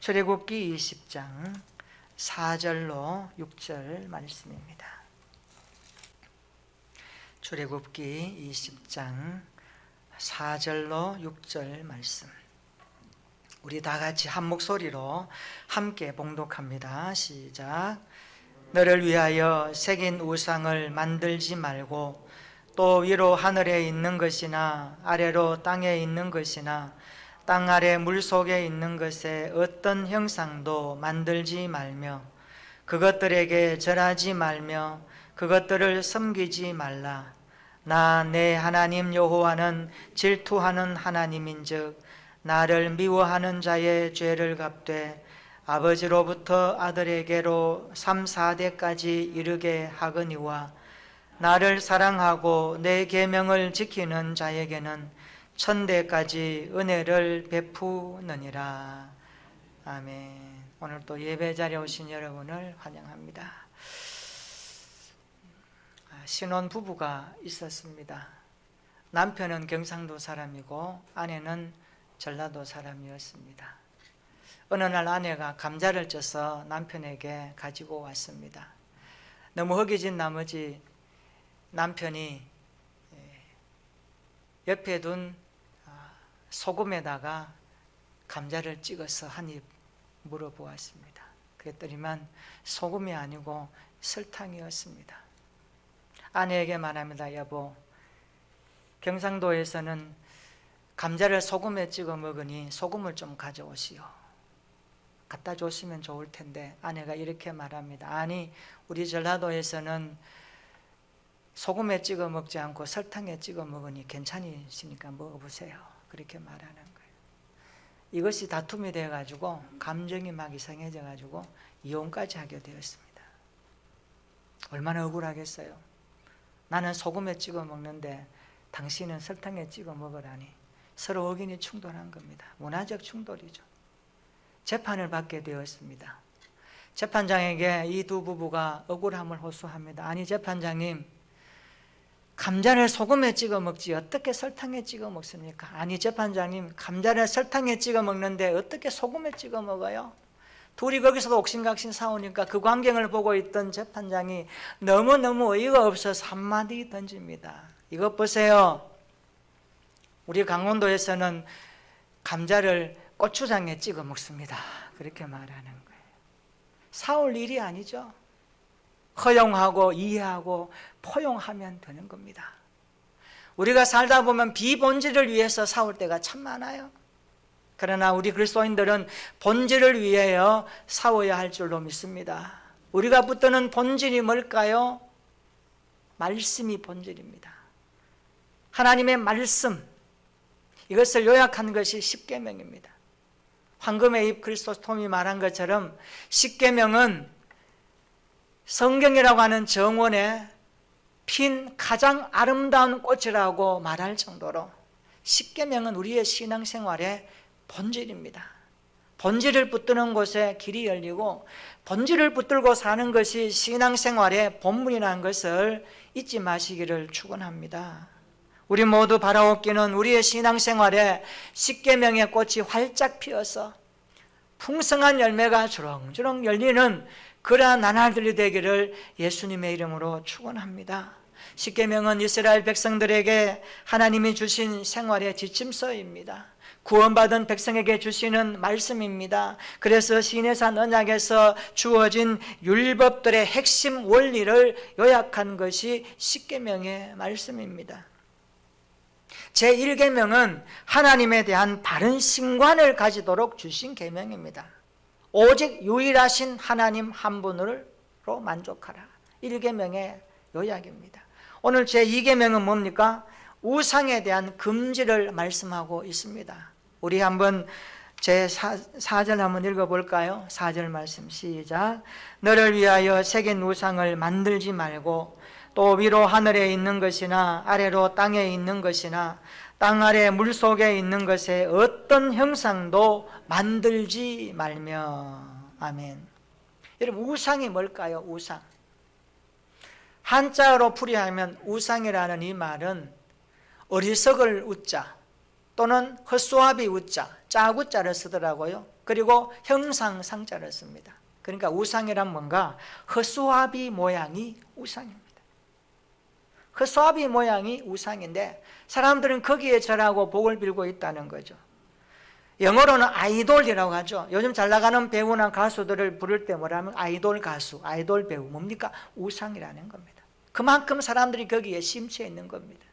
출애굽기 20장 4절로 6절 말씀입니다. 출애굽기 20장 4절로 6절 말씀, 우리 다 같이 한 목소리로 함께 봉독합니다. 시작. 너를 위하여 새긴 우상을 만들지 말고 또 위로 하늘에 있는 것이나 아래로 땅에 있는 것이나 땅 아래 물속에 있는 것에 어떤 형상도 만들지 말며 그것들에게 절하지 말며 그것들을 섬기지 말라. 나 내 하나님 여호와는 질투하는 하나님인즉 나를 미워하는 자의 죄를 갚되 아버지로부터 아들에게로 3, 4대까지 이르게 하거니와 나를 사랑하고 내 계명을 지키는 자에게는 1000대까지 은혜를 베푸느니라. 아멘. 오늘 또 예배 자리에 오신 여러분을 환영합니다. 신혼 부부가 있었습니다. 남편은 경상도 사람이고 아내는 전라도 사람이었습니다. 어느 날 아내가 감자를 쪄서 남편에게 가지고 왔습니다. 너무 허기진 나머지 남편이 옆에 둔 소금에다가 감자를 찍어서 한 입 물어보았습니다. 그랬더니만 소금이 아니고 설탕이었습니다. 아내에게 말합니다. 여보, 경상도에서는 감자를 소금에 찍어 먹으니 소금을 좀 가져오시오. 갖다 주시면 좋을 텐데 아내가 이렇게 말합니다. 아니, 우리 전라도에서는 소금에 찍어 먹지 않고 설탕에 찍어 먹으니 괜찮으시니까 먹어보세요. 그렇게 말하는 거예요. 이것이 다툼이 되어가지고 감정이 막 이상해져가지고 이혼까지 하게 되었습니다. 얼마나 억울하겠어요. 나는 소금에 찍어 먹는데 당신은 설탕에 찍어 먹으라니. 서로 의견이 충돌한 겁니다. 문화적 충돌이죠. 재판을 받게 되었습니다. 재판장에게 이 두 부부가 억울함을 호소합니다. 아니 재판장님, 감자를 소금에 찍어 먹지 어떻게 설탕에 찍어 먹습니까? 아니 재판장님, 감자를 설탕에 찍어 먹는데 어떻게 소금에 찍어 먹어요? 둘이 거기서도 옥신각신 싸우니까 그 광경을 보고 있던 재판장이 너무너무 어이가 없어서 한마디 던집니다. 이것 보세요. 우리 강원도에서는 감자를 고추장에 찍어 먹습니다. 그렇게 말하는 거예요. 싸울 일이 아니죠. 허용하고 이해하고 포용하면 되는 겁니다. 우리가 살다 보면 비본질을 위해서 싸울 때가 참 많아요. 그러나 우리 그리스도인들은 본질을 위하여 싸워야 할 줄로 믿습니다. 우리가 붙드는 본질이 뭘까요? 말씀이 본질입니다. 하나님의 말씀, 이것을 요약한 것이 십계명입니다. 황금의 입 크리스토스톰이 말한 것처럼 십계명은 성경이라고 하는 정원에 핀 가장 아름다운 꽃이라고 말할 정도로 십계명은 우리의 신앙생활의 본질입니다. 본질을 붙드는 곳에 길이 열리고 본질을 붙들고 사는 것이 신앙생활의 본분이라는 것을 잊지 마시기를 축원합니다. 우리 모두 바라옵기는 우리의 신앙생활에 십계명의 꽃이 활짝 피어서 풍성한 열매가 주렁주렁 열리는 그러한 나날들이 되기를 예수님의 이름으로 축원합니다. 십계명은 이스라엘 백성들에게 하나님이 주신 생활의 지침서입니다. 구원받은 백성에게 주시는 말씀입니다. 그래서 시내산 언약에서 주어진 율법들의 핵심 원리를 요약한 것이 십계명의 말씀입니다. 제1계명은 하나님에 대한 바른 신관을 가지도록 주신 계명입니다. 오직 유일하신 하나님 한 분으로 만족하라. 1계명의 요약입니다. 오늘 제2계명은 뭡니까? 우상에 대한 금지를 말씀하고 있습니다. 우리 한번 제4절 한번 읽어볼까요? 4절 말씀 시작. 너를 위하여 새긴 우상을 만들지 말고 또 위로 하늘에 있는 것이나 아래로 땅에 있는 것이나 땅 아래 물속에 있는 것에 어떤 형상도 만들지 말며. 아멘. 여러분, 우상이 뭘까요? 우상. 한자로 풀이하면 우상이라는 이 말은 어리석을 우자 또는 헛소합이 우자, 짜구자를 쓰더라고요. 그리고 형상상자를 씁니다. 그러니까 우상이란 뭔가 허수아비 모양이 우상입니다. 허수아비 모양이 우상인데 사람들은 거기에 절하고 복을 빌고 있다는 거죠. 영어로는 아이돌이라고 하죠. 요즘 잘 나가는 배우나 가수들을 부를 때 뭐라면 아이돌 가수, 아이돌 배우, 뭡니까? 우상이라는 겁니다. 그만큼 사람들이 거기에 심취해 있는 겁니다.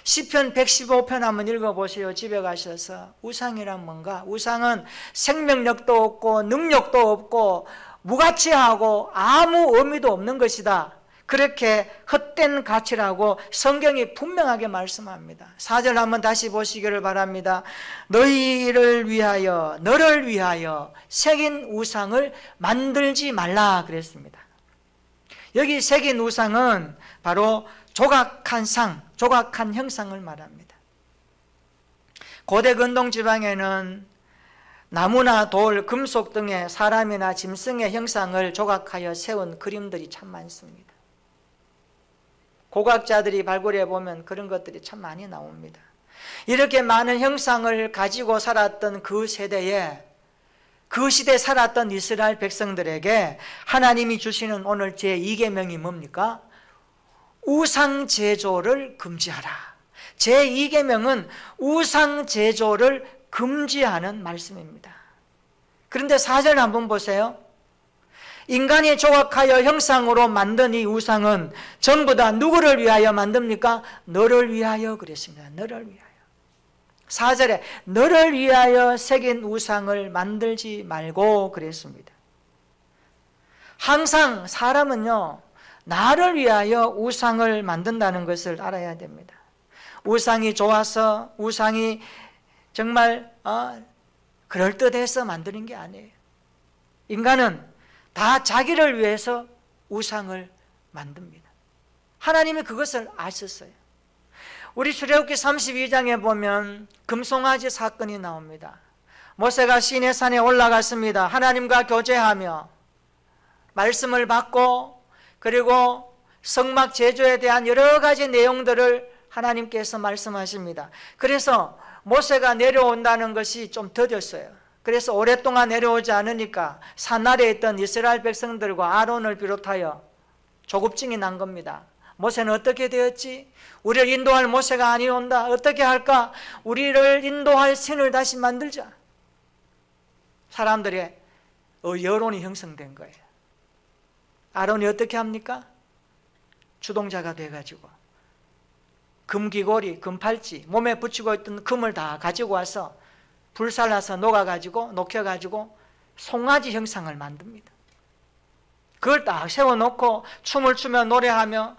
시편 115편 한번 읽어보세요. 집에 가셔서. 우상이란 뭔가? 우상은 생명력도 없고 능력도 없고 무가치하고 아무 의미도 없는 것이다. 그렇게 헛된 가치라고 성경이 분명하게 말씀합니다. 4절 한번 다시 보시기를 바랍니다. 너희를 위하여, 너를 위하여 새긴 우상을 만들지 말라 그랬습니다. 여기 새긴 우상은 바로 조각한 상, 조각한 형상을 말합니다. 고대 근동 지방에는 나무나 돌, 금속 등의 사람이나 짐승의 형상을 조각하여 세운 그림들이 참 많습니다. 고고학자들이 발굴해 보면 그런 것들이 참 많이 나옵니다. 이렇게 많은 형상을 가지고 살았던 그 세대에, 그 시대에 살았던 이스라엘 백성들에게 하나님이 주시는 오늘 제2계명이 뭡니까? 우상 제조를 금지하라. 제2계명은 우상 제조를 금지하는 말씀입니다. 그런데 4절 한번 보세요. 인간이 조각하여 형상으로 만든 이 우상은 전부 다 누구를 위하여 만듭니까? 너를 위하여 그랬습니다. 너를 위하여. 4절에 너를 위하여 새긴 우상을 만들지 말고 그랬습니다. 항상 사람은요, 나를 위하여 우상을 만든다는 것을 알아야 됩니다. 우상이 좋아서, 우상이 정말 그럴듯해서 만드는 게 아니에요. 인간은 다 자기를 위해서 우상을 만듭니다. 하나님이 그것을 아셨어요. 우리 출애굽기 32장에 보면 금송아지 사건이 나옵니다. 모세가 시내산에 올라갔습니다. 하나님과 교제하며 말씀을 받고, 그리고 성막 제조에 대한 여러 가지 내용들을 하나님께서 말씀하십니다. 그래서 모세가 내려온다는 것이 좀 더뎠어요. 그래서 오랫동안 내려오지 않으니까 산 아래에 있던 이스라엘 백성들과 아론을 비롯하여 조급증이 난 겁니다. 모세는 어떻게 되었지? 우리를 인도할 모세가 아니온다. 어떻게 할까? 우리를 인도할 신을 다시 만들자. 사람들의 여론이 형성된 거예요. 아론이 어떻게 합니까? 주동자가 돼가지고 금귀고리, 금팔찌, 몸에 붙이고 있던 금을 다 가지고 와서 불살라서 녹여가지고 송아지 형상을 만듭니다. 그걸 딱 세워놓고 춤을 추며 노래하며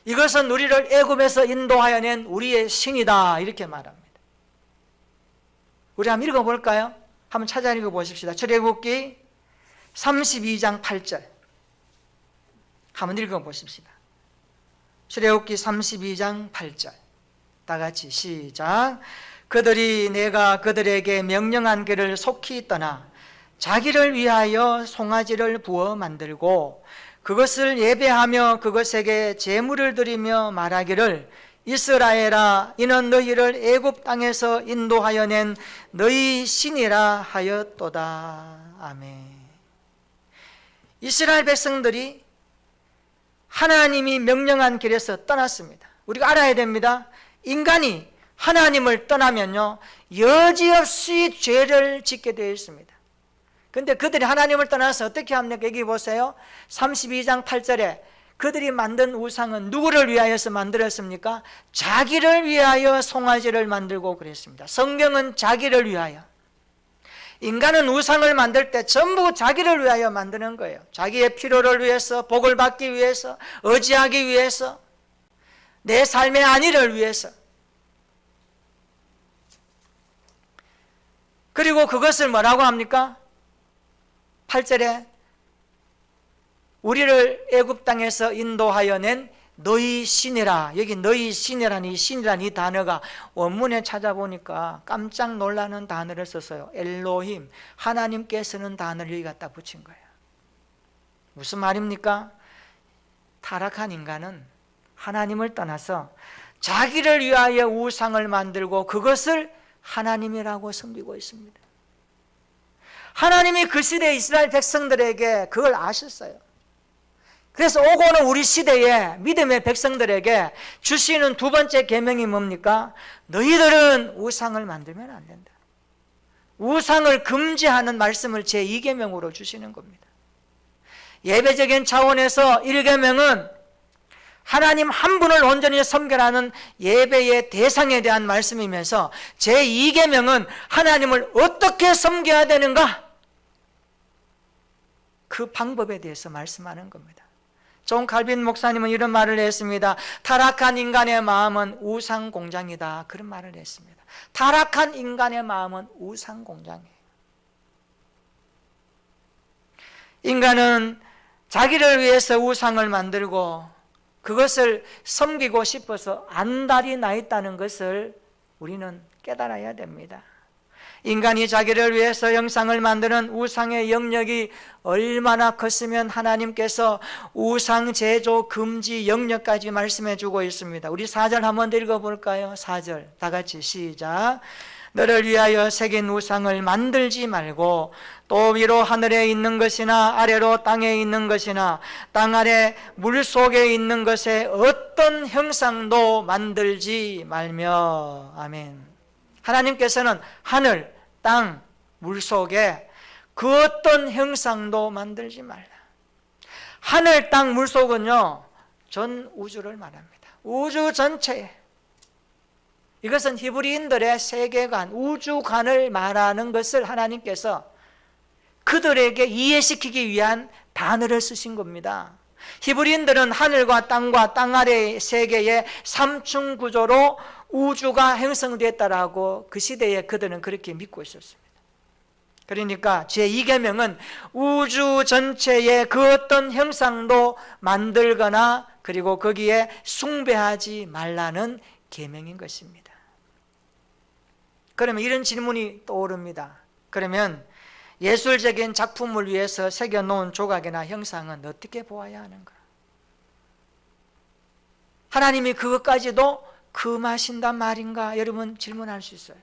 이것은 우리를 애굽에서 인도하여 낸 우리의 신이다 이렇게 말합니다. 우리 한번 읽어볼까요? 한번 찾아 읽어보십시다. 출애굽기 32장 8절 한번 읽어보십시다. 출애굽기 32장 8절 다 같이 시작. 그들이 내가 그들에게 명령한 길을 속히 떠나 자기를 위하여 송아지를 부어 만들고 그것을 예배하며 그것에게 제물을 드리며 말하기를 이스라엘아 이는 너희를 애굽 땅에서 인도하여 낸 너희 신이라 하였도다. 아멘. 이스라엘 백성들이 하나님이 명령한 길에서 떠났습니다. 우리가 알아야 됩니다. 인간이 하나님을 떠나면요 여지없이 죄를 짓게 되어 있습니다. 그런데 그들이 하나님을 떠나서 어떻게 합니까? 여기 보세요. 32장 8절에 그들이 만든 우상은 누구를 위하여서 만들었습니까? 자기를 위하여 송아지를 만들고 그랬습니다. 성경은 자기를 위하여. 인간은 우상을 만들 때 전부 자기를 위하여 만드는 거예요. 자기의 필요를 위해서, 복을 받기 위해서, 의지하기 위해서, 내 삶의 안위를 위해서. 그리고 그것을 뭐라고 합니까? 8절에 우리를 애굽 땅에서 인도하여 낸 너희 신이라. 여기 너희 신이라는 이 단어가 원문에 찾아보니까 깜짝 놀라는 단어를 썼어요. 엘로힘, 하나님께 쓰는 단어를 여기 갖다 붙인 거예요. 무슨 말입니까? 타락한 인간은 하나님을 떠나서 자기를 위하여 우상을 만들고 그것을 하나님이라고 섬기고 있습니다. 하나님이 그 시대 이스라엘 백성들에게 그걸 아셨어요. 그래서 오고는 우리 시대에 믿음의 백성들에게 주시는 두 번째 계명이 뭡니까? 너희들은 우상을 만들면 안 된다. 우상을 금지하는 말씀을 제2계명으로 주시는 겁니다. 예배적인 차원에서 1계명은 하나님 한 분을 온전히 섬겨라는 예배의 대상에 대한 말씀이면서 제2계명은 하나님을 어떻게 섬겨야 되는가? 그 방법에 대해서 말씀하는 겁니다. 존 칼빈 목사님은 이런 말을 했습니다. 타락한 인간의 마음은 우상 공장이다. 그런 말을 했습니다. 타락한 인간의 마음은 우상 공장이에요. 인간은 자기를 위해서 우상을 만들고 그것을 섬기고 싶어서 안달이 나 있다는 것을 우리는 깨달아야 됩니다. 인간이 자기를 위해서 형상을 만드는 우상의 영역이 얼마나 컸으면 하나님께서 우상 제조 금지 영역까지 말씀해 주고 있습니다. 우리 4절 한번 읽어볼까요? 4절 다 같이 시작. 너를 위하여 새긴 우상을 만들지 말고 또 위로 하늘에 있는 것이나 아래로 땅에 있는 것이나 땅 아래 물 속에 있는 것에 어떤 형상도 만들지 말며. 아멘. 하나님께서는 하늘, 땅, 물 속에 그 어떤 형상도 만들지 말라. 하늘, 땅, 물 속은요 전 우주를 말합니다. 우주 전체에. 이것은 히브리인들의 세계관, 우주관을 말하는 것을 하나님께서 그들에게 이해시키기 위한 단어를 쓰신 겁니다. 히브리인들은 하늘과 땅과 땅 아래의 세계의 삼층 구조로 우주가 형성됐다라고 그 시대에 그들은 그렇게 믿고 있었습니다. 그러니까 제2계명은 우주 전체에 그 어떤 형상도 만들거나 그리고 거기에 숭배하지 말라는 계명인 것입니다. 그러면 이런 질문이 떠오릅니다. 그러면 예술적인 작품을 위해서 새겨놓은 조각이나 형상은 어떻게 보아야 하는가? 하나님이 그것까지도 금하신단 말인가? 여러분 질문할 수 있어요.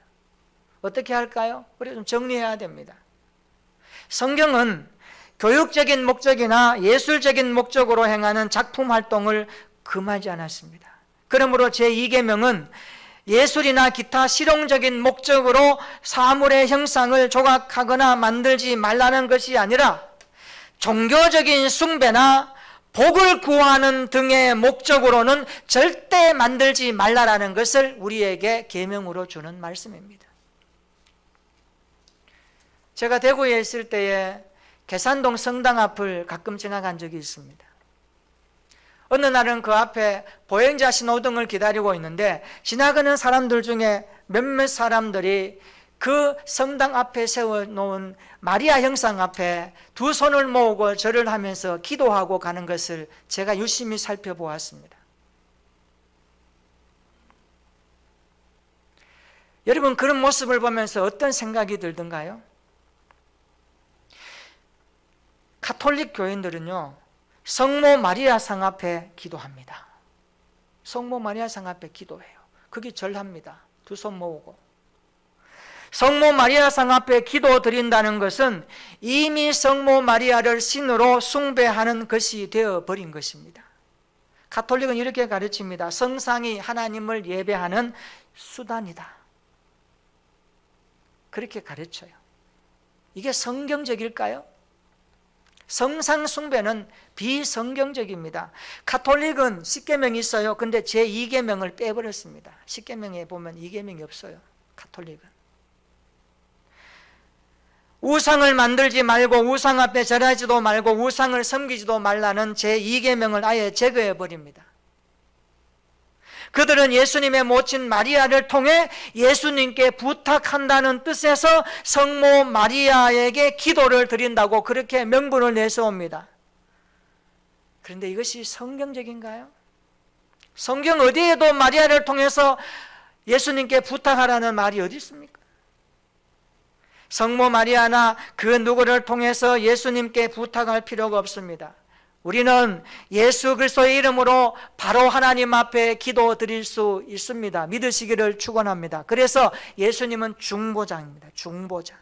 어떻게 할까요? 우리 좀 정리해야 됩니다. 성경은 교육적인 목적이나 예술적인 목적으로 행하는 작품 활동을 금하지 않았습니다. 그러므로 제2계명은 예술이나 기타 실용적인 목적으로 사물의 형상을 조각하거나 만들지 말라는 것이 아니라 종교적인 숭배나 복을 구하는 등의 목적으로는 절대 만들지 말라라는 것을 우리에게 계명으로 주는 말씀입니다. 제가 대구에 있을 때에 계산동 성당 앞을 가끔 지나간 적이 있습니다. 어느 날은 그 앞에 보행자 신호등을 기다리고 있는데 지나가는 사람들 중에 몇몇 사람들이 그 성당 앞에 세워놓은 마리아 형상 앞에 두 손을 모으고 절을 하면서 기도하고 가는 것을 제가 유심히 살펴보았습니다. 여러분 그런 모습을 보면서 어떤 생각이 들던가요? 가톨릭 교인들은요 성모 마리아 상 앞에 기도합니다. 성모 마리아 상 앞에 기도해요. 거기 절합니다. 두 손 모으고. 성모 마리아 상 앞에 기도 드린다는 것은 이미 성모 마리아를 신으로 숭배하는 것이 되어버린 것입니다. 가톨릭은 이렇게 가르칩니다. 성상이 하나님을 예배하는 수단이다. 그렇게 가르쳐요. 이게 성경적일까요? 성상 숭배는 비성경적입니다. 가톨릭은 10계명이 있어요. 근데 제2계명을 빼버렸습니다. 10계명에 보면 2계명이 없어요. 가톨릭은. 우상을 만들지 말고 우상 앞에 절하지도 말고 우상을 섬기지도 말라는 제2계명을 아예 제거해버립니다. 그들은 예수님의 모친 마리아를 통해 예수님께 부탁한다는 뜻에서 성모 마리아에게 기도를 드린다고 그렇게 명분을 내세웁니다. 그런데 이것이 성경적인가요? 성경 어디에도 마리아를 통해서 예수님께 부탁하라는 말이 어디 있습니까? 성모 마리아나 그 누구를 통해서 예수님께 부탁할 필요가 없습니다. 우리는 예수 그리스도의 이름으로 바로 하나님 앞에 기도 드릴 수 있습니다. 믿으시기를 축원합니다. 그래서 예수님은 중보자입니다. 중보자.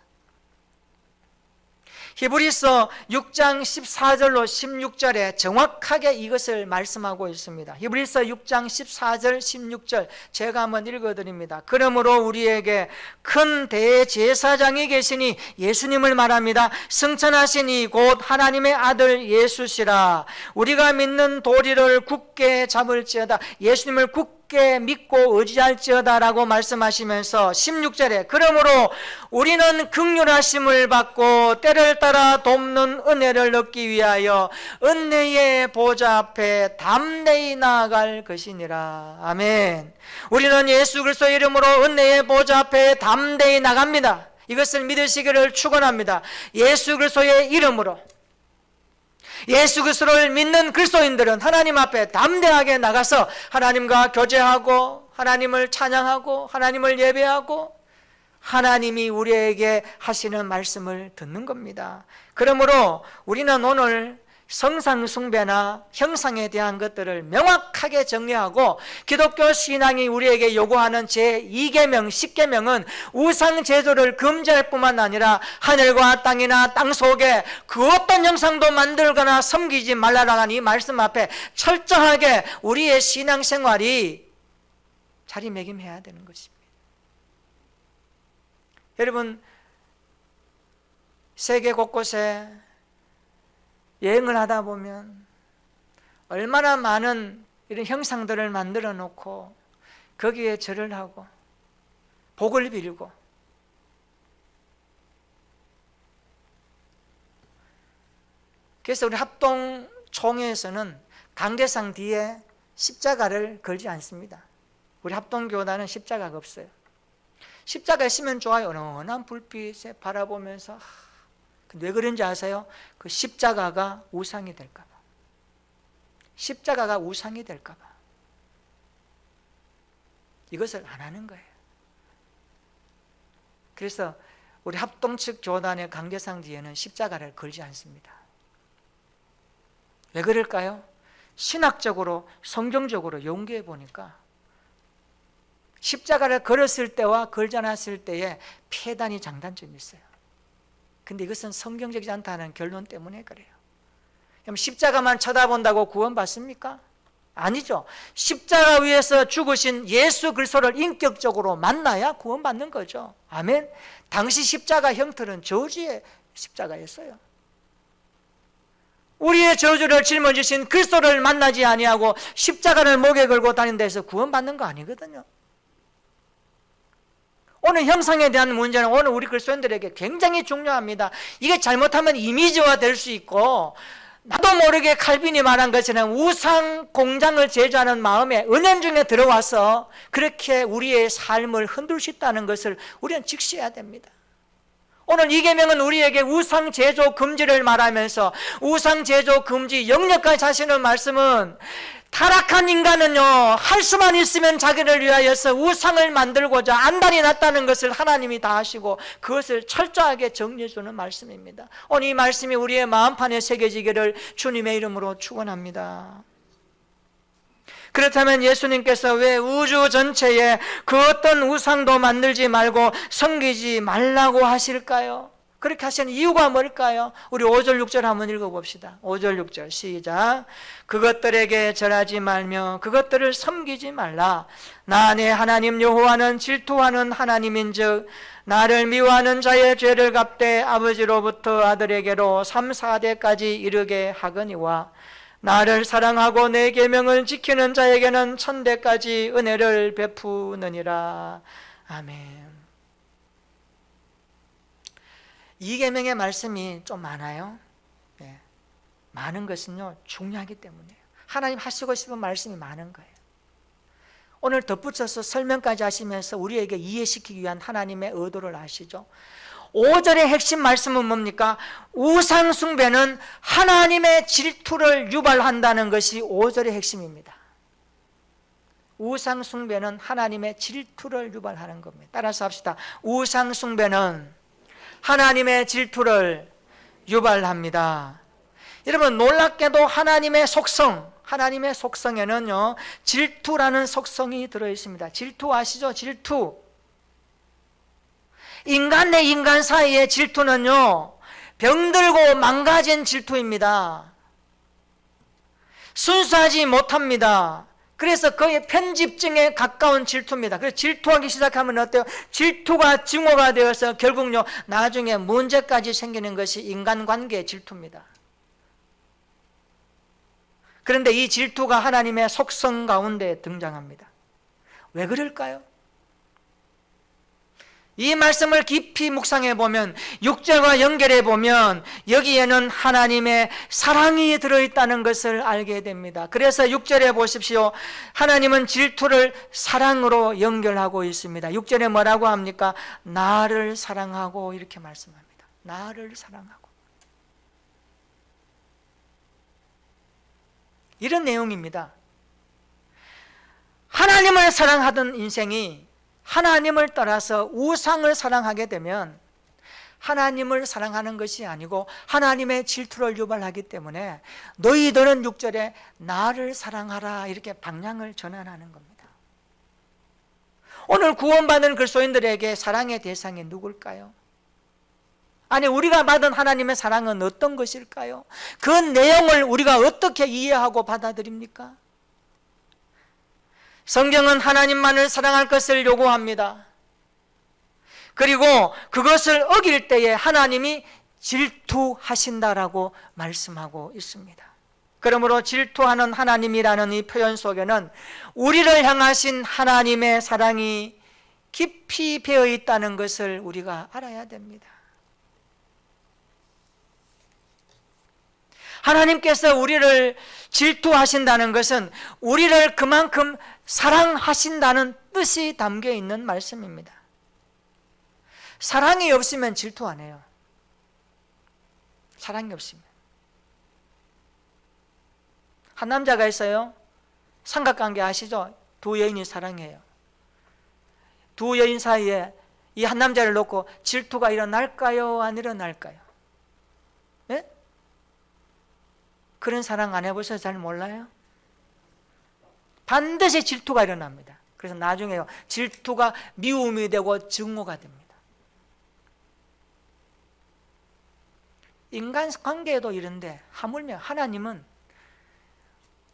히브리서 6장 14절로 16절에 정확하게 이것을 말씀하고 있습니다. 히브리서 6장 14절 16절 제가 한번 읽어드립니다. 그러므로 우리에게 큰 대제사장이 계시니 예수님을 말합니다. 승천하신 이 곧 하나님의 아들 예수시라. 우리가 믿는 도리를 굳게 잡을지어다. 예수님을 굳게 믿고 의지할지어다 라고 말씀하시면서 16절에 그러므로 우리는 긍휼하심을 받고 때를 따라 돕는 은혜를 얻기 위하여 은혜의 보좌 앞에 담대히 나아갈 것이니라. 아멘. 우리는 예수 그리스도의 이름으로 은혜의 보좌 앞에 담대히 나갑니다. 이것을 믿으시기를 축원합니다. 예수 그리스도의 이름으로 예수 그리스도를 믿는 그리스도인들은 하나님 앞에 담대하게 나가서 하나님과 교제하고 하나님을 찬양하고 하나님을 예배하고 하나님이 우리에게 하시는 말씀을 듣는 겁니다. 그러므로 우리는 오늘 성상 숭배나 형상에 대한 것들을 명확하게 정리하고 기독교 신앙이 우리에게 요구하는 제2계명 10계명은 우상 제조를 금지할 뿐만 아니라 하늘과 땅이나 땅 속에 그 어떤 형상도 만들거나 섬기지 말라라는 이 말씀 앞에 철저하게 우리의 신앙생활이 자리매김해야 되는 것입니다. 여러분, 세계 곳곳에 여행을 하다 보면 얼마나 많은 이런 형상들을 만들어 놓고 거기에 절을 하고 복을 빌고 그래서 우리 합동총회에서는 강대상 뒤에 십자가를 걸지 않습니다. 우리 합동교단은 십자가가 없어요. 십자가 있으면 좋아요. 은은한 불빛에 바라보면서 왜 그런지 아세요? 그 십자가가 우상이 될까 봐. 십자가가 우상이 될까 봐. 이것을 안 하는 거예요. 그래서 우리 합동 측 교단의 강대상 뒤에는 십자가를 걸지 않습니다. 왜 그럴까요? 신학적으로 성경적으로 연구해 보니까 십자가를 걸었을 때와 걸지 않았을 때에 폐단이 장단점이 있어요. 근데 이것은 성경적이지 않다는 결론 때문에 그래요. 그럼 십자가만 쳐다본다고 구원받습니까? 아니죠. 십자가 위에서 죽으신 예수 그리스도를 인격적으로 만나야 구원받는 거죠. 아멘. 당시 십자가 형틀은 저주의 십자가였어요. 우리의 저주를 짊어지신 그리스도를 만나지 아니하고 십자가를 목에 걸고 다닌 데서 구원받는 거 아니거든요. 오늘 형상에 대한 문제는 오늘 우리 그리스도인들에게 굉장히 중요합니다. 이게 잘못하면 이미지화 될 수 있고 나도 모르게 칼빈이 말한 것처럼 우상 공장을 제조하는 마음에 은연중에 들어와서 그렇게 우리의 삶을 흔들 수 있다는 것을 우리는 직시해야 됩니다. 오늘 이 계명은 우리에게 우상 제조 금지를 말하면서 우상 제조 금지 영역까지 하시는 말씀은 타락한 인간은요, 할 수만 있으면 자기를 위하여서 우상을 만들고자 안달이 났다는 것을 하나님이 다 하시고 그것을 철저하게 정리해 주는 말씀입니다. 오늘 이 말씀이 우리의 마음판에 새겨지기를 주님의 이름으로 축원합니다. 그렇다면 예수님께서 왜 우주 전체에 그 어떤 우상도 만들지 말고 섬기지 말라고 하실까요? 그렇게 하시는 이유가 뭘까요? 우리 5절 6절 한번 읽어봅시다. 5절 6절 시작. 그것들에게 절하지 말며 그것들을 섬기지 말라. 나 내 하나님 여호와는 질투하는 하나님인즉 나를 미워하는 자의 죄를 갚되 아버지로부터 아들에게로 3, 4대까지 이르게 하거니와 나를 사랑하고 내 계명을 지키는 자에게는 1000대까지 은혜를 베푸느니라. 아멘. 이 계명의 말씀이 좀 많아요. 네. 많은 것은요 중요하기 때문이에요. 하나님 하시고 싶은 말씀이 많은 거예요. 오늘 덧붙여서 설명까지 하시면서 우리에게 이해시키기 위한 하나님의 의도를 아시죠? 5절의 핵심 말씀은 뭡니까? 우상 숭배는 하나님의 질투를 유발한다는 것이 5절의 핵심입니다. 우상 숭배는 하나님의 질투를 유발하는 겁니다. 따라서 합시다. 우상 숭배는 하나님의 질투를 유발합니다. 여러분, 놀랍게도 하나님의 속성에는요 질투라는 속성이 들어있습니다. 질투 아시죠? 질투. 인간 대 인간 사이의 질투는요 병들고 망가진 질투입니다. 순수하지 못합니다. 그래서 거의 편집증에 가까운 질투입니다. 그래서 질투하기 시작하면 어때요? 질투가 증오가 되어서 결국요 나중에 문제까지 생기는 것이 인간관계의 질투입니다. 그런데 이 질투가 하나님의 속성 가운데 등장합니다. 왜 그럴까요? 이 말씀을 깊이 묵상해 보면 6절과 연결해 보면 여기에는 하나님의 사랑이 들어있다는 것을 알게 됩니다. 그래서 6절에 보십시오. 하나님은 질투를 사랑으로 연결하고 있습니다. 6절에 뭐라고 합니까? 나를 사랑하고 이렇게 말씀합니다. 나를 사랑하고. 이런 내용입니다. 하나님을 사랑하던 인생이 하나님을 따라서 우상을 사랑하게 되면 하나님을 사랑하는 것이 아니고 하나님의 질투를 유발하기 때문에 너희들은 6절에 나를 사랑하라 이렇게 방향을 전환하는 겁니다. 오늘 구원받은 그리스도인들에게 사랑의 대상이 누굴까요? 아니 우리가 받은 하나님의 사랑은 어떤 것일까요? 그 내용을 우리가 어떻게 이해하고 받아들입니까? 성경은 하나님만을 사랑할 것을 요구합니다. 그리고 그것을 어길 때에 하나님이 질투하신다라고 말씀하고 있습니다. 그러므로 질투하는 하나님이라는 이 표현 속에는 우리를 향하신 하나님의 사랑이 깊이 배어 있다는 것을 우리가 알아야 됩니다. 하나님께서 우리를 질투하신다는 것은 우리를 그만큼 사랑하신다는 뜻이 담겨 있는 말씀입니다. 사랑이 없으면 질투 안 해요. 사랑이 없으면. 한 남자가 있어요. 삼각관계 아시죠? 두 여인이 사랑해요. 두 여인 사이에 이 한 남자를 놓고 질투가 일어날까요? 안 일어날까요? 네? 그런 사랑 안 해보셔서 잘 몰라요? 반드시 질투가 일어납니다. 그래서 나중에 질투가 미움이 되고 증오가 됩니다. 인간 관계에도 이런데 하물며 하나님은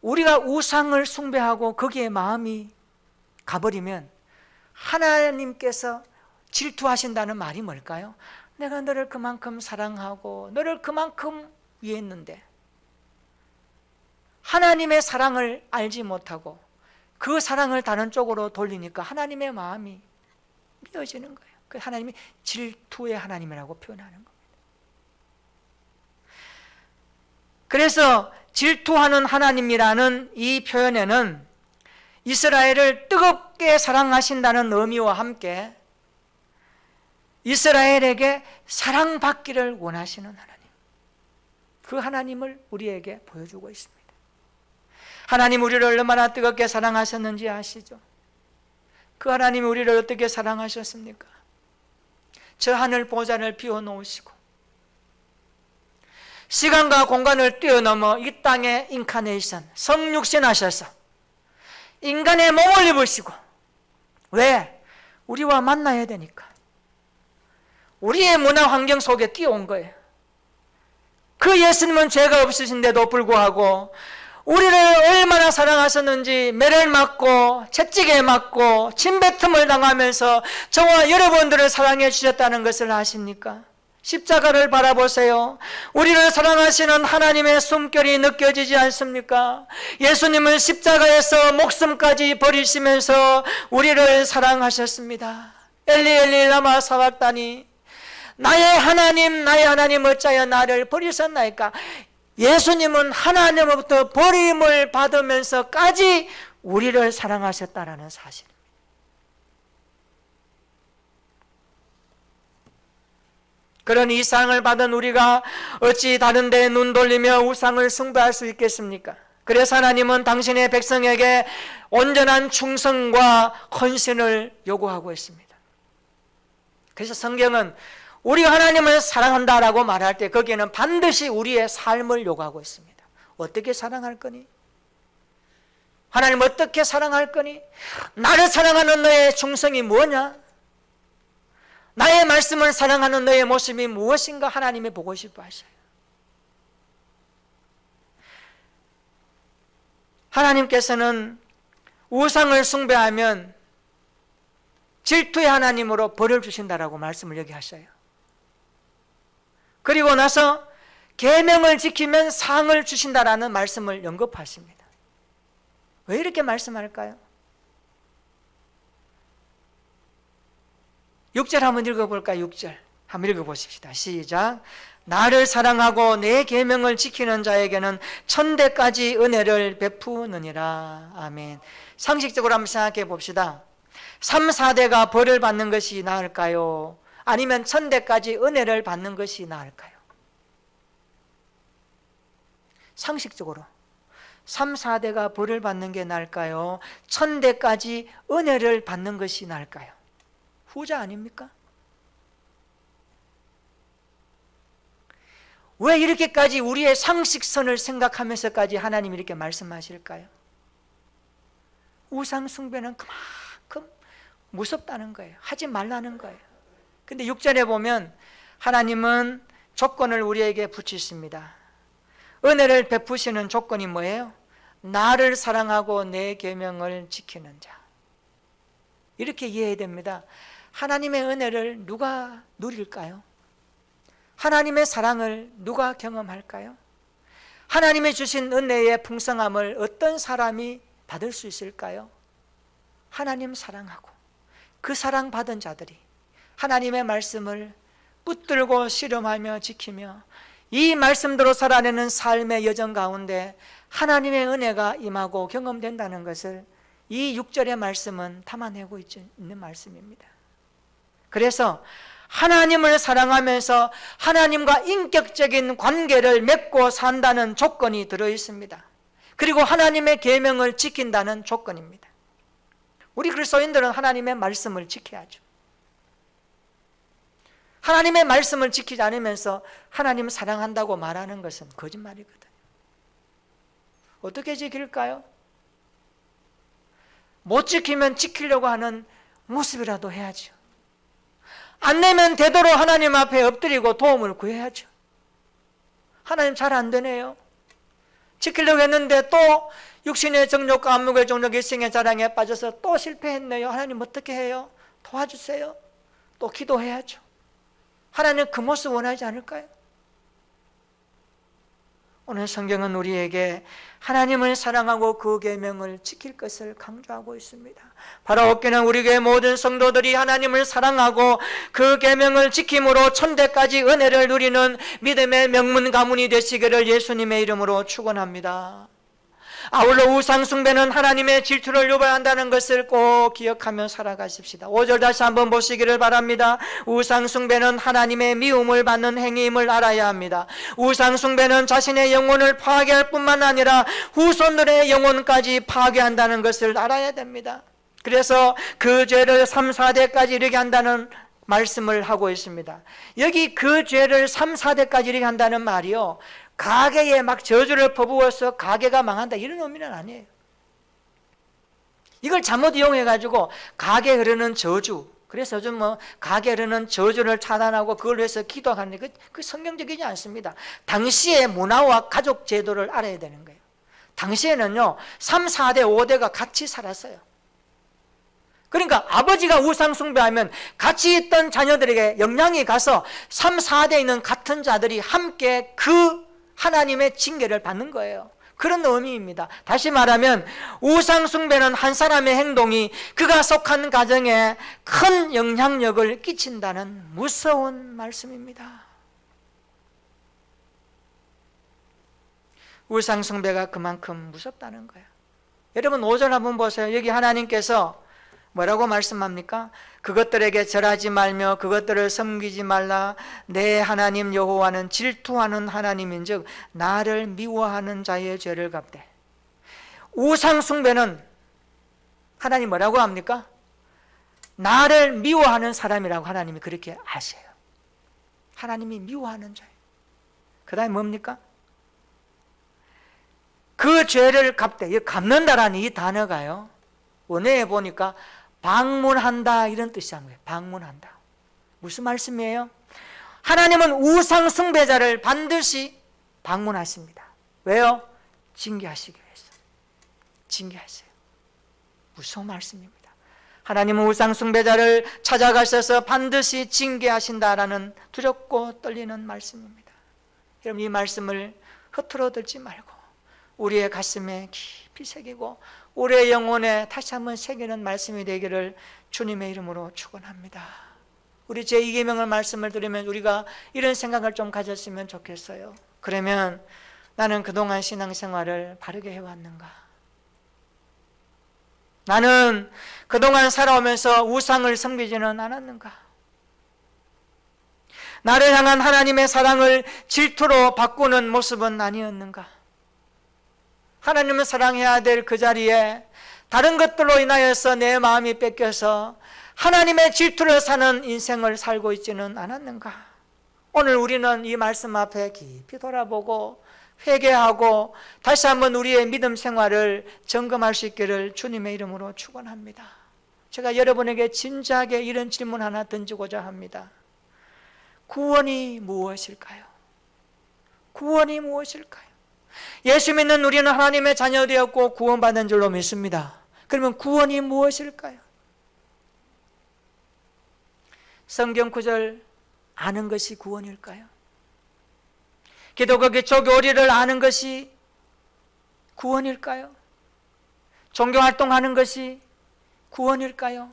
우리가 우상을 숭배하고 거기에 마음이 가버리면 하나님께서 질투하신다는 말이 뭘까요? 내가 너를 그만큼 사랑하고 너를 그만큼 위했는데 하나님의 사랑을 알지 못하고 그 사랑을 다른 쪽으로 돌리니까 하나님의 마음이 미어지는 거예요. 그 하나님이 질투의 하나님이라고 표현하는 겁니다. 그래서 질투하는 하나님이라는 이 표현에는 이스라엘을 뜨겁게 사랑하신다는 의미와 함께 이스라엘에게 사랑받기를 원하시는 하나님, 그 하나님을 우리에게 보여주고 있습니다. 하나님 우리를 얼마나 뜨겁게 사랑하셨는지 아시죠? 그 하나님이 우리를 어떻게 사랑하셨습니까? 저 하늘 보좌를 비워놓으시고 시간과 공간을 뛰어넘어 이 땅에 인카네이션, 성육신하셔서 인간의 몸을 입으시고, 왜? 우리와 만나야 되니까. 우리의 문화 환경 속에 뛰어온 거예요. 그 예수님은 죄가 없으신데도 불구하고 우리를 얼마나 사랑하셨는지 매를 맞고 채찍에 맞고 침뱉음을 당하면서 저와 여러분들을 사랑해 주셨다는 것을 아십니까? 십자가를 바라보세요. 우리를 사랑하시는 하나님의 숨결이 느껴지지 않습니까? 예수님은 십자가에서 목숨까지 버리시면서 우리를 사랑하셨습니다. 엘리 엘리 라마 사박다니, 나의 하나님 어찌하여 나를 버리셨나이까? 예수님은 하나님으로부터 버림을 받으면서까지 우리를 사랑하셨다라는 사실입니다. 그런 이 사랑을 받은 우리가 어찌 다른 데에 눈 돌리며 우상을 숭배할 수 있겠습니까? 그래서 하나님은 당신의 백성에게 온전한 충성과 헌신을 요구하고 있습니다. 그래서 성경은 우리가 하나님을 사랑한다라고 말할 때 거기에는 반드시 우리의 삶을 요구하고 있습니다. 어떻게 사랑할 거니? 하나님 어떻게 사랑할 거니? 나를 사랑하는 너의 충성이 뭐냐? 나의 말씀을 사랑하는 너의 모습이 무엇인가 하나님이 보고 싶어 하셔요. 하나님께서는 우상을 숭배하면 질투의 하나님으로 벌을 주신다라고 말씀을 여기 하셔요. 그리고 나서 계명을 지키면 상을 주신다라는 말씀을 언급하십니다. 왜 이렇게 말씀할까요? 6절 한번 읽어볼까요? 6절 한번 읽어보십시다. 시작. 나를 사랑하고 내 계명을 지키는 자에게는 천대까지 은혜를 베푸느니라. 아멘. 상식적으로 한번 생각해 봅시다. 3, 4대가 벌을 받는 것이 나을까요? 아니면 천대까지 은혜를 받는 것이 나을까요? 상식적으로 3, 4대가 벌을 받는 게 나을까요? 천대까지 은혜를 받는 것이 나을까요? 후자 아닙니까? 왜 이렇게까지 우리의 상식선을 생각하면서까지 하나님이 이렇게 말씀하실까요? 우상 숭배는 그만큼 무섭다는 거예요. 하지 말라는 거예요. 근데 6절에 보면 하나님은 조건을 우리에게 붙이십니다. 은혜를 베푸시는 조건이 뭐예요? 나를 사랑하고 내 계명을 지키는 자. 이렇게 이해해야 됩니다. 하나님의 은혜를 누가 누릴까요? 하나님의 사랑을 누가 경험할까요? 하나님이 주신 은혜의 풍성함을 어떤 사람이 받을 수 있을까요? 하나님 사랑하고 그 사랑받은 자들이 하나님의 말씀을 붙들고 실험하며 지키며 이 말씀대로 살아내는 삶의 여정 가운데 하나님의 은혜가 임하고 경험된다는 것을 이 6절의 말씀은 담아내고 있는 말씀입니다. 그래서 하나님을 사랑하면서 하나님과 인격적인 관계를 맺고 산다는 조건이 들어있습니다. 그리고 하나님의 계명을 지킨다는 조건입니다. 우리 그리스도인들은 하나님의 말씀을 지켜야죠. 하나님의 말씀을 지키지 않으면서 하나님 사랑한다고 말하는 것은 거짓말이거든요. 어떻게 지킬까요? 못 지키면 지키려고 하는 모습이라도 해야죠. 안 내면 되도록 하나님 앞에 엎드리고 도움을 구해야죠. 하나님 잘 안 되네요. 지키려고 했는데 또 육신의 정욕과 안목의 정욕, 일생의 자랑에 빠져서 또 실패했네요. 하나님 어떻게 해요? 도와주세요. 또 기도해야죠. 하나님 그 모습 원하지 않을까요? 오늘 성경은 우리에게 하나님을 사랑하고 그 계명을 지킬 것을 강조하고 있습니다. 바로 어깨는 우리 교회 모든 성도들이 하나님을 사랑하고 그 계명을 지킴으로 천대까지 은혜를 누리는 믿음의 명문 가문이 되시기를 예수님의 이름으로 축원합니다. 아울러 우상 숭배는 하나님의 질투를 유발한다는 것을 꼭 기억하며 살아가십시다. 5절 다시 한번 보시기를 바랍니다. 우상 숭배는 하나님의 미움을 받는 행위임을 알아야 합니다. 우상 숭배는 자신의 영혼을 파괴할 뿐만 아니라 후손들의 영혼까지 파괴한다는 것을 알아야 됩니다. 그래서 그 죄를 3, 4대까지 이르게 한다는 말씀을 하고 있습니다. 여기 그 죄를 3, 4대까지 이르게 한다는 말이요, 가게에 막 저주를 퍼부어서 가게가 망한다 이런 의미는 아니에요. 이걸 잘못 이용해가지고 가게에 흐르는 저주, 그래서 요즘 가게에 흐르는 저주를 차단하고 그걸 위해서 기도하는 그 성경적이지 않습니다. 당시의 문화와 가족 제도를 알아야 되는 거예요. 당시에는요 3, 4대, 5대가 같이 살았어요. 그러니까 아버지가 우상 숭배하면 같이 있던 자녀들에게 영향이 가서 3, 4대에 있는 같은 자들이 함께 그 하나님의 징계를 받는 거예요. 그런 의미입니다. 다시 말하면 우상 숭배는 한 사람의 행동이 그가 속한 가정에 큰 영향력을 끼친다는 무서운 말씀입니다. 우상 숭배가 그만큼 무섭다는 거예요. 여러분 5절 한번 보세요. 여기 하나님께서 뭐라고 말씀합니까? 그것들에게 절하지 말며 그것들을 섬기지 말라. 내 하나님 여호와는 질투하는 하나님인즉 나를 미워하는 자의 죄를 갚되. 우상 숭배는 하나님 뭐라고 합니까? 나를 미워하는 사람이라고 하나님이 그렇게 아세요. 하나님이 미워하는 자예요. 그 다음에 뭡니까? 그 죄를 갚되. 이 갚는다라는 이 단어가요, 원어에 보니까 방문한다 이런 뜻이 한 거예요. 방문한다. 무슨 말씀이에요? 하나님은 우상 숭배자를 반드시 방문하십니다. 왜요? 징계하시기 위해서. 징계하세요. 무서운 말씀입니다. 하나님은 우상 숭배자를 찾아가셔서 반드시 징계하신다라는 두렵고 떨리는 말씀입니다. 여러분, 이 말씀을 허투루 듣지 말고 우리의 가슴에 깊이 새기고 우리의 영혼에 다시 한번 새기는 말씀이 되기를 주님의 이름으로 축원합니다. 우리 제2계명의 말씀을 들으면 우리가 이런 생각을 좀 가졌으면 좋겠어요. 그러면 나는 그동안 신앙생활을 바르게 해왔는가? 나는 그동안 살아오면서 우상을 섬기지는 않았는가? 나를 향한 하나님의 사랑을 질투로 바꾸는 모습은 아니었는가? 하나님을 사랑해야 될 그 자리에 다른 것들로 인하여서 내 마음이 뺏겨서 하나님의 질투를 사는 인생을 살고 있지는 않았는가? 오늘 우리는 이 말씀 앞에 깊이 돌아보고 회개하고 다시 한번 우리의 믿음 생활을 점검할 수 있기를 주님의 이름으로 축원합니다. 제가 여러분에게 진지하게 이런 질문 하나 던지고자 합니다. 구원이 무엇일까요? 구원이 무엇일까요? 예수 믿는 우리는 하나님의 자녀 되었고 구원받은 줄로 믿습니다. 그러면 구원이 무엇일까요? 성경 구절 아는 것이 구원일까요? 기독교 기초 교리를 아는 것이 구원일까요? 종교활동하는 것이 구원일까요?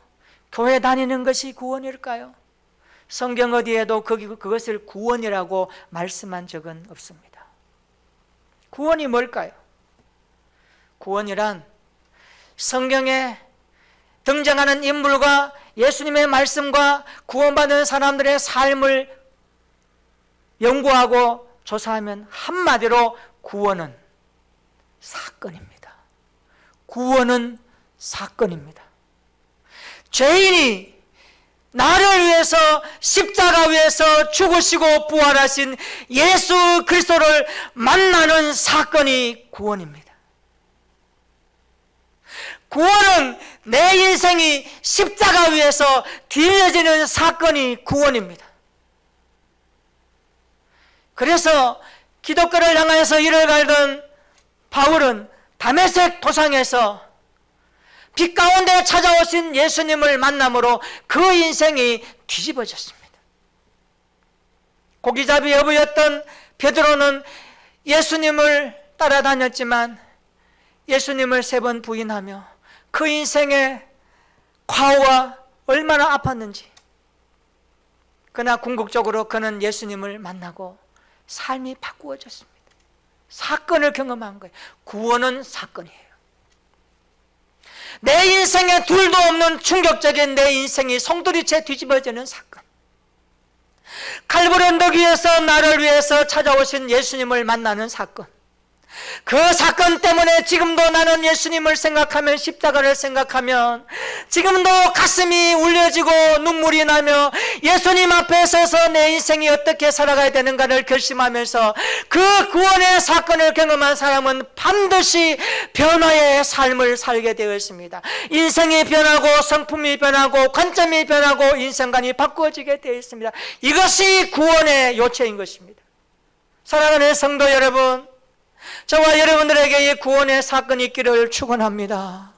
교회 다니는 것이 구원일까요? 성경 어디에도 그것을 구원이라고 말씀한 적은 없습니다. 구원이 뭘까요? 구원이란 성경에 등장하는 인물과 예수님의 말씀과 구원받은 사람들의 삶을 연구하고 조사하면 한마디로 구원은 사건입니다. 구원은 사건입니다. 죄인이 나를 위해서 십자가 위에서 죽으시고 부활하신 예수 그리스도를 만나는 사건이 구원입니다. 구원은 내 인생이 십자가 위에서 뒤집어지는 사건이 구원입니다. 그래서 기독교를 향해서 일을 갈던 바울은 다메섹 도상에서 빛 가운데 찾아오신 예수님을 만남으로 그 인생이 뒤집어졌습니다. 고기잡이 여부였던 베드로는 예수님을 따라다녔지만 예수님을 3번 부인하며 그 인생의 과오가 얼마나 아팠는지, 그러나 궁극적으로 그는 예수님을 만나고 삶이 바꾸어졌습니다. 사건을 경험한 거예요. 구원은 사건이에요. 내 인생에 둘도 없는 충격적인 내 인생이 송두리째 뒤집어지는 사건. 칼바리 언덕 위에서 나를 위해서 찾아오신 예수님을 만나는 사건. 그 사건 때문에 지금도 나는 예수님을 생각하면, 십자가를 생각하면 지금도 가슴이 울려지고 눈물이 나며 예수님 앞에 서서 내 인생이 어떻게 살아가야 되는가를 결심하면서 그 구원의 사건을 경험한 사람은 반드시 변화의 삶을 살게 되어 있습니다. 인생이 변하고 성품이 변하고 관점이 변하고 인생관이 바꾸어지게 되어 있습니다. 이것이 구원의 요체인 것입니다. 사랑하는 성도 여러분, 저와 여러분들에게 이 구원의 사건이 있기를 축원합니다.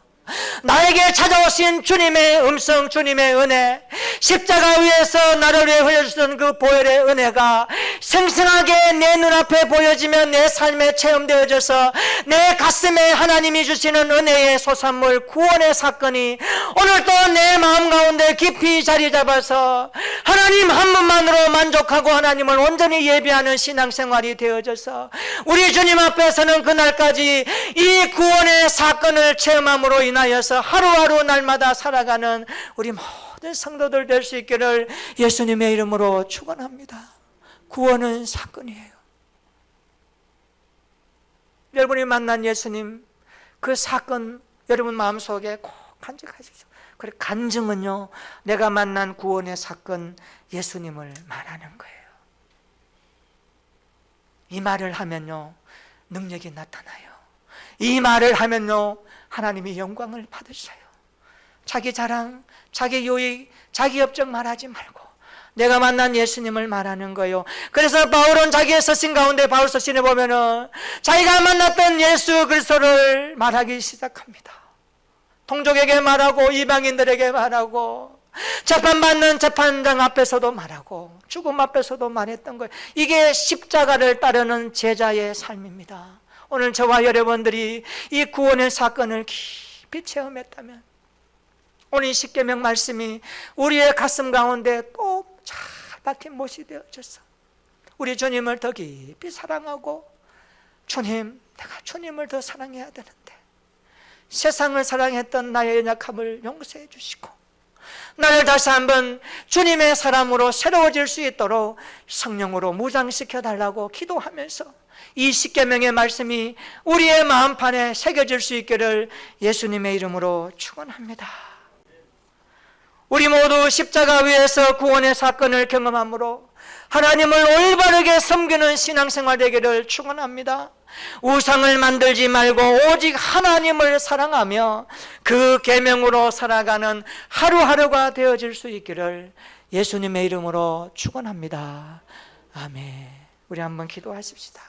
나에게 찾아오신 주님의 음성, 주님의 은혜, 십자가 위에서 나를 위해 흘려주던 그 보혈의 은혜가 생생하게 내 눈앞에 보여지며 내 삶에 체험되어져서 내 가슴에 하나님이 주시는 은혜의 소산물, 구원의 사건이 오늘도 내 마음 가운데 깊이 자리 잡아서 하나님 한 분만으로 만족하고 하나님을 온전히 예배하는 신앙생활이 되어져서 우리 주님 앞에서는 그날까지 이 구원의 사건을 체험함으로 인하여서 하루하루 날마다 살아가는 우리 모든 성도들 될 수 있기를 예수님의 이름으로 축원합니다. 구원은 사건이에요. 여러분이 만난 예수님, 그 사건 여러분 마음속에 꼭 간직하십시오. 그래, 간증은요, 내가 만난 구원의 사건 예수님을 말하는 거예요. 이 말을 하면요, 능력이 나타나요. 이 말을 하면요, 하나님이 영광을 받으셔요. 자기 자랑, 자기 요익, 자기 업적 말하지 말고 내가 만난 예수님을 말하는 거예요. 그래서 바울은 자기의 서신 가운데 바울 서신에 보면은 자기가 만났던 예수 그리스도를 말하기 시작합니다. 동족에게 말하고 이방인들에게 말하고 재판받는 재판장 앞에서도 말하고 죽음 앞에서도 말했던 거예요. 이게 십자가를 따르는 제자의 삶입니다. 오늘 저와 여러분들이 이 구원의 사건을 깊이 체험했다면 오늘 이 십계명 말씀이 우리의 가슴 가운데 또 잘 박힌 못이 되어져서 우리 주님을 더 깊이 사랑하고 주님, 내가 주님을 더 사랑해야 되는데 세상을 사랑했던 나의 연약함을 용서해 주시고 나를 다시 한번 주님의 사람으로 새로워질 수 있도록 성령으로 무장시켜 달라고 기도하면서 이 십계명의 말씀이 우리의 마음판에 새겨질 수 있기를 예수님의 이름으로 축원합니다. 우리 모두 십자가 위에서 구원의 사건을 경험함으로 하나님을 올바르게 섬기는 신앙생활 되기를 축원합니다. 우상을 만들지 말고 오직 하나님을 사랑하며 그 계명으로 살아가는 하루하루가 되어질 수 있기를 예수님의 이름으로 축원합니다. 아멘. 우리 한번 기도하십시다.